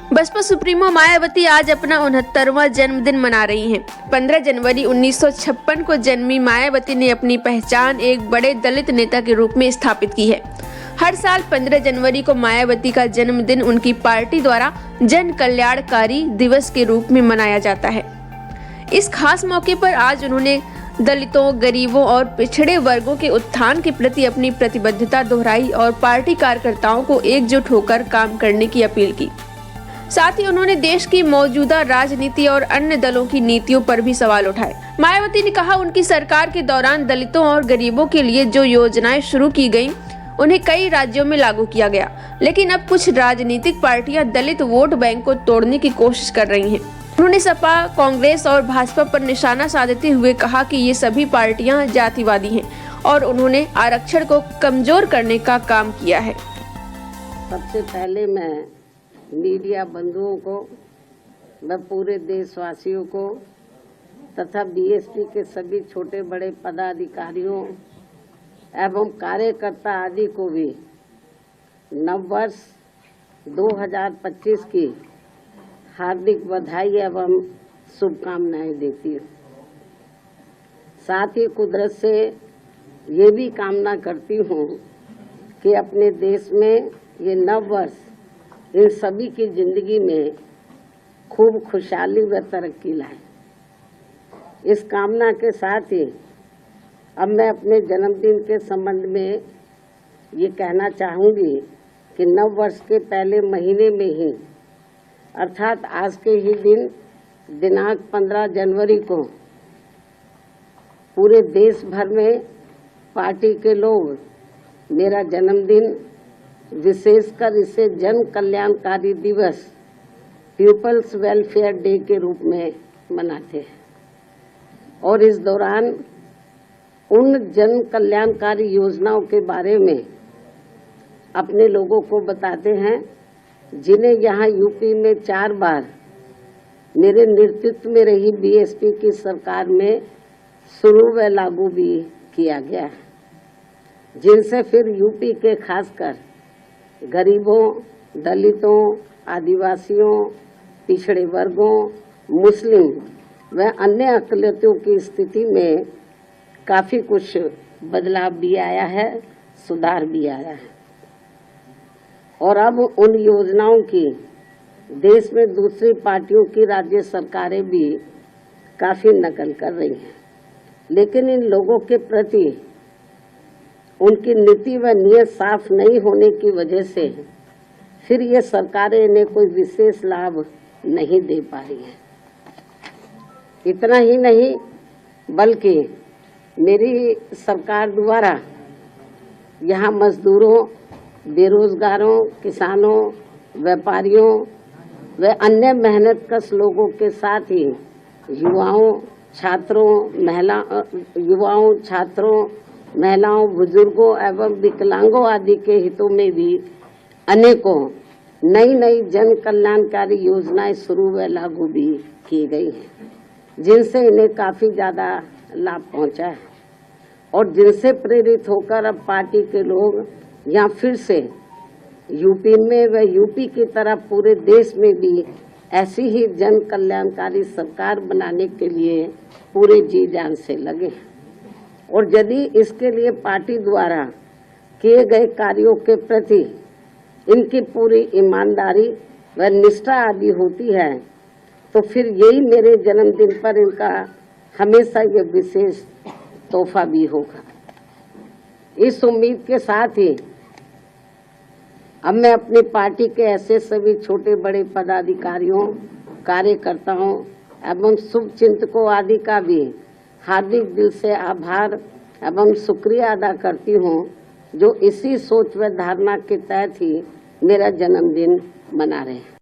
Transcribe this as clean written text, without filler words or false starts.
Baspa supremo Mayawati आज अपना 69वां जन्मदिन मना रही हैं। 15 जनवरी 1956 को जन्मी मायावती ने अपनी पहचान एक बड़े दलित नेता के रूप में स्थापित की है। हर साल 15 जनवरी को मायावती का जन्मदिन उनकी पार्टी द्वारा जन कल्याणकारी दिवस के रूप में मनाया जाता है। इस खास मौके पर आज उन्होंने दलितों, गरीबों और पिछड़े वर्गों के उत्थान के प्रति अपनी प्रतिबद्धता दोहराई और पार्टी कार्यकर्ताओं को एकजुट होकर काम करने की अपील की। साथ ही उन्होंने देश की मौजूदा राजनीति और अन्य दलों की नीतियों पर भी सवाल उठाए। मायावती ने कहा, उनकी सरकार के दौरान दलितों और गरीबों के लिए जो योजनाएं शुरू की गईं, उन्हें कई राज्यों में लागू किया गया, लेकिन अब कुछ राजनीतिक पार्टियां दलित वोट बैंक को तोड़ने की कोशिश कर रही हैं। उन्होंने सपा, कांग्रेस और भाजपा पर निशाना साधते हुए कहा कि ये सभी पार्टियां जातिवादी हैं और उन्होंने आरक्षण को कमजोर करने का काम किया है। सबसे पहले मैं मीडिया बंधुओं को, व पूरे देशवासियों को तथा बीएसपी के सभी छोटे बड़े पदाधिकारियों एवं कार्यकर्ता आदि को भी नववर्ष 2025 की हार्दिक बधाई एवं शुभकामनाएं देती हूँ। साथ ही कुदरत से ये भी कामना करती हूँ कि अपने देश में ये नववर्ष इन सभी की जिंदगी में खूब खुशहाली व तरक्की लाए। इस कामना के साथ ही अब मैं अपने जन्मदिन के संबंध में ये कहना चाहूँगी कि नव वर्ष के पहले महीने में ही अर्थात आज के ही दिन दिनांक 15 जनवरी को पूरे देश भर में पार्टी के लोग मेरा जन्मदिन, विशेषकर इसे जन कल्याणकारी दिवस, पीपल्स वेलफेयर डे के रूप में मनाते हैं और इस दौरान उन जन कल्याणकारी योजनाओं के बारे में अपने लोगों को बताते हैं जिन्हें यहाँ यूपी में 4 बार मेरे नेतृत्व में रही बीएसपी की सरकार में शुरू व लागू भी किया गया है, जिनसे फिर यूपी के खासकर गरीबों, दलितों, आदिवासियों, पिछड़े वर्गों, मुस्लिम व अन्य अकलियतों की स्थिति में काफी कुछ बदलाव भी आया है, सुधार भी आया है और अब उन योजनाओं की देश में दूसरी पार्टियों की राज्य सरकारें भी काफी नकल कर रही हैं, लेकिन इन लोगों के प्रति उनकी नीति व नीयत साफ नहीं होने की वजह से फिर ये सरकारें इन्हें कोई विशेष लाभ नहीं दे पा रही हैं। इतना ही नहीं बल्कि मेरी सरकार द्वारा यहाँ मजदूरों, बेरोजगारों, किसानों, व्यापारियों व अन्य मेहनतकश लोगों के साथ ही युवाओं, महिलाओं, बुजुर्गों एवं विकलांगों आदि के हितों में भी अनेकों नई जन कल्याणकारी योजनाएं शुरू व लागू भी की गई हैं, जिनसे इन्हें काफी ज्यादा लाभ पहुंचा है और जिनसे प्रेरित होकर अब पार्टी के लोग यहाँ फिर से यूपी में व यूपी की तरह पूरे देश में भी ऐसी ही जन कल्याणकारी सरकार बनाने के लिए पूरे जी जान से लगे और यदि इसके लिए पार्टी द्वारा किए गए कार्यों के प्रति इनकी पूरी ईमानदारी व निष्ठा आदि होती है तो फिर यही मेरे जन्मदिन पर इनका हमेशा ये विशेष तोहफा भी होगा। इस उम्मीद के साथ ही अब मैं अपनी पार्टी के ऐसे सभी छोटे बड़े पदाधिकारियों, कार्यकर्ताओं एवं शुभचिंतकों आदि का भी हार्दिक दिल से आभार एवं शुक्रिया अदा करती हूँ, जो इसी सोच व धारणा के तहत ही मेरा जन्मदिन मना रहे हैं।